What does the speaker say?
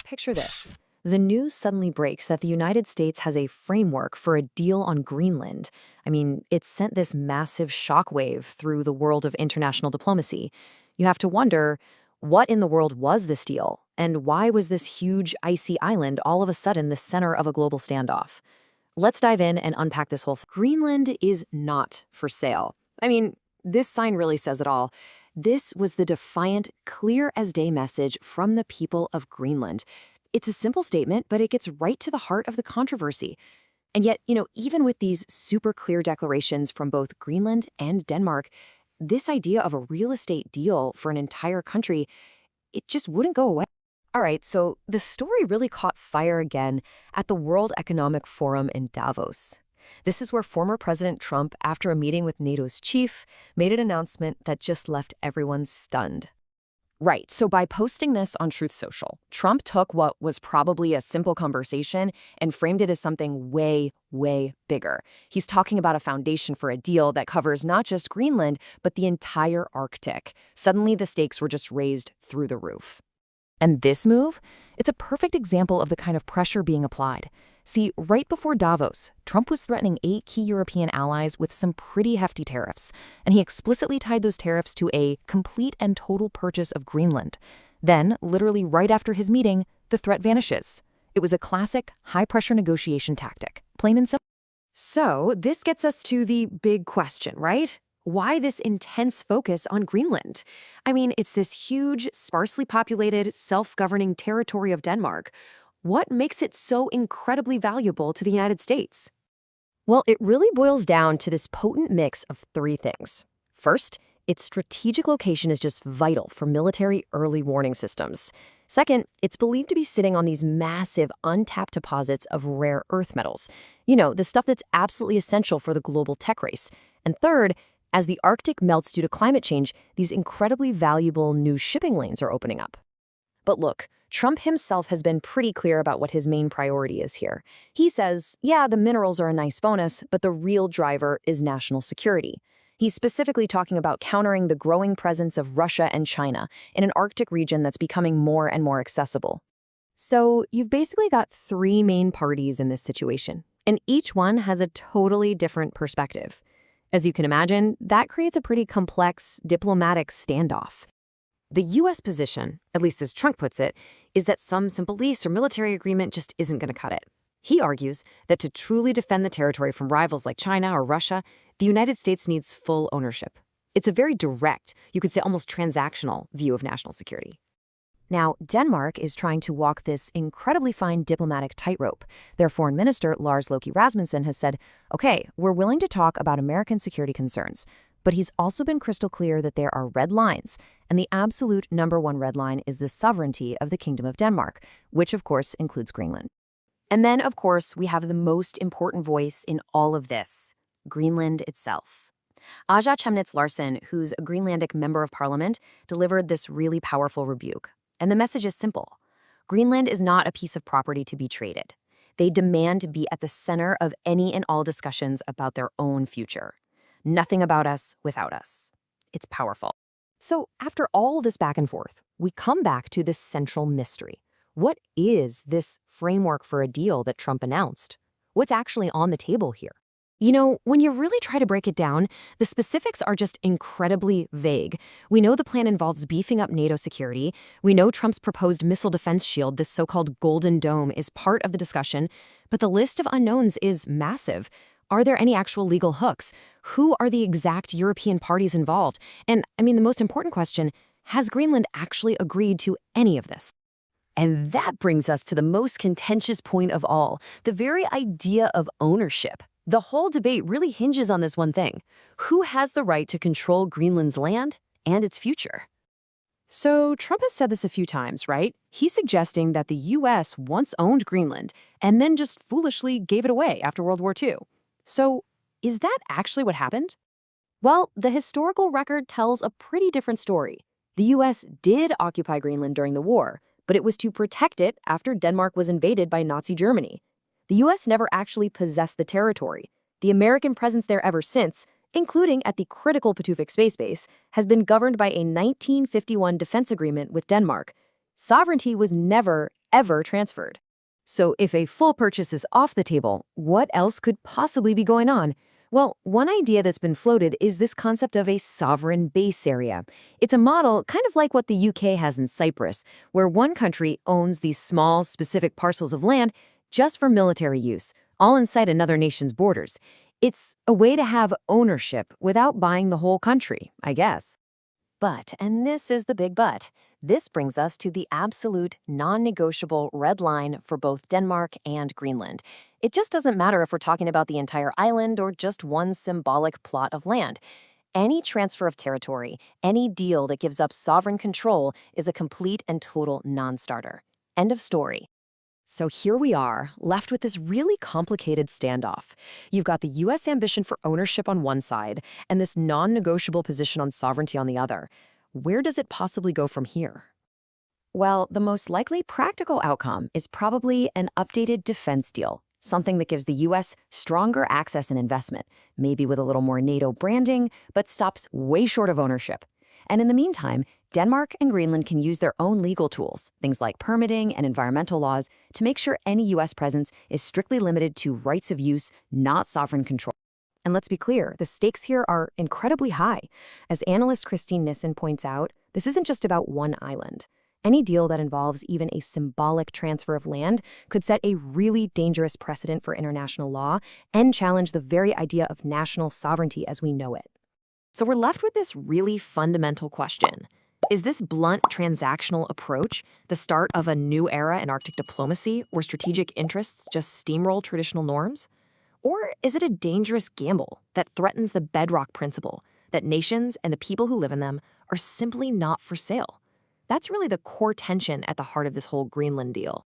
Picture this. The news suddenly breaks that the United States has a framework for a deal on Greenland. It sent this massive shockwave through the world of international diplomacy. You have to wonder, what in the world was this deal? And why was this huge, icy island all of a sudden the center of a global standoff? Let's dive in and unpack this whole thing. Greenland is not for sale. This sign really says it all. This was the defiant, clear-as-day message from the people of Greenland. It's a simple statement, but it gets right to the heart of the controversy. And yet, even with these super clear declarations from both Greenland and Denmark, this idea of a real estate deal for an entire country, it just wouldn't go away. All right, so the story really caught fire again at the World Economic Forum in Davos. This is where former President Trump, after a meeting with NATO's chief, made an announcement that just left everyone stunned. Right, so by posting this on Truth Social, Trump took what was probably a simple conversation and framed it as something way, way bigger. He's talking about a foundation for a deal that covers not just Greenland, but the entire Arctic. Suddenly, the stakes were just raised through the roof. And this move? It's a perfect example of the kind of pressure being applied. See, right before Davos, Trump was threatening 8 key European allies with some pretty hefty tariffs, and he explicitly tied those tariffs to a complete and total purchase of Greenland. Then, literally right after his meeting, the threat vanishes. It was a classic, high-pressure negotiation tactic, plain and simple. So, this gets us to the big question, right? Why this intense focus on Greenland? It's this huge, sparsely populated, self-governing territory of Denmark. What makes it so incredibly valuable to the United States? Well, it really boils down to this potent mix of 3 things. First, its strategic location is just vital for military early warning systems. Second, it's believed to be sitting on these massive, untapped deposits of rare earth metals. The stuff that's absolutely essential for the global tech race. And third, as the Arctic melts due to climate change, these incredibly valuable new shipping lanes are opening up. But look, Trump himself has been pretty clear about what his main priority is here. He says, yeah, the minerals are a nice bonus, but the real driver is national security. He's specifically talking about countering the growing presence of Russia and China in an Arctic region that's becoming more and more accessible. So you've basically got 3 main parties in this situation, and each one has a totally different perspective. As you can imagine, that creates a pretty complex diplomatic standoff. The U.S. position, at least as Trump puts it, is that some simple lease or military agreement just isn't going to cut it. He argues that to truly defend the territory from rivals like China or Russia, the United States needs full ownership. It's a very direct, you could say almost transactional, view of national security. Now, Denmark is trying to walk this incredibly fine diplomatic tightrope. Their foreign minister, Lars Løkke Rasmussen, has said, okay, we're willing to talk about American security concerns, but he's also been crystal clear that there are red lines, and the absolute #1 red line is the sovereignty of the Kingdom of Denmark, which of course includes Greenland. And then, of course, we have the most important voice in all of this, Greenland itself. Aja Chemnitz Larsen, who's a Greenlandic member of parliament, delivered this really powerful rebuke. And the message is simple. Greenland is not a piece of property to be traded. They demand to be at the center of any and all discussions about their own future. Nothing about us without us. It's powerful. So after all this back and forth, we come back to this central mystery. What is this framework for a deal that Trump announced? What's actually on the table here? When you really try to break it down, the specifics are just incredibly vague. We know the plan involves beefing up NATO security. We know Trump's proposed missile defense shield, this so-called Golden Dome, is part of the discussion. But the list of unknowns is massive. Are there any actual legal hooks? Who are the exact European parties involved? And, the most important question, has Greenland actually agreed to any of this? And that brings us to the most contentious point of all, the very idea of ownership. The whole debate really hinges on this one thing. Who has the right to control Greenland's land and its future? So Trump has said this a few times, right? He's suggesting that the U.S. once owned Greenland and then just foolishly gave it away after World War II. So is that actually what happened? Well, the historical record tells a pretty different story. The U.S. did occupy Greenland during the war, but it was to protect it after Denmark was invaded by Nazi Germany. The U.S. never actually possessed the territory. The American presence there ever since, including at the critical Patuxent Space Base, has been governed by a 1951 defense agreement with Denmark. Sovereignty was never, ever transferred. So if a full purchase is off the table, what else could possibly be going on? Well, one idea that's been floated is this concept of a sovereign base area. It's a model kind of like what the UK has in Cyprus, where one country owns these small, specific parcels of land just for military use, all inside another nation's borders. It's a way to have ownership without buying the whole country, I guess. But, and this is the big but, this brings us to the absolute non-negotiable red line for both Denmark and Greenland. It just doesn't matter if we're talking about the entire island or just one symbolic plot of land. Any transfer of territory, any deal that gives up sovereign control is a complete and total non-starter. End of story. So here we are, left with this really complicated standoff. You've got the U.S. ambition for ownership on one side and this non-negotiable position on sovereignty on the other. Where does it possibly go from here? Well, the most likely practical outcome is probably an updated defense deal, something that gives the U.S. stronger access and investment, maybe with a little more NATO branding, but stops way short of ownership. And in the meantime, Denmark and Greenland can use their own legal tools, things like permitting and environmental laws, to make sure any U.S. presence is strictly limited to rights of use, not sovereign control. And let's be clear, the stakes here are incredibly high. As analyst Christine Nissen points out, this isn't just about one island. Any deal that involves even a symbolic transfer of land could set a really dangerous precedent for international law and challenge the very idea of national sovereignty as we know it. So we're left with this really fundamental question. Is this blunt transactional approach the start of a new era in Arctic diplomacy where strategic interests just steamroll traditional norms? Or is it a dangerous gamble that threatens the bedrock principle that nations and the people who live in them are simply not for sale? That's really the core tension at the heart of this whole Greenland deal.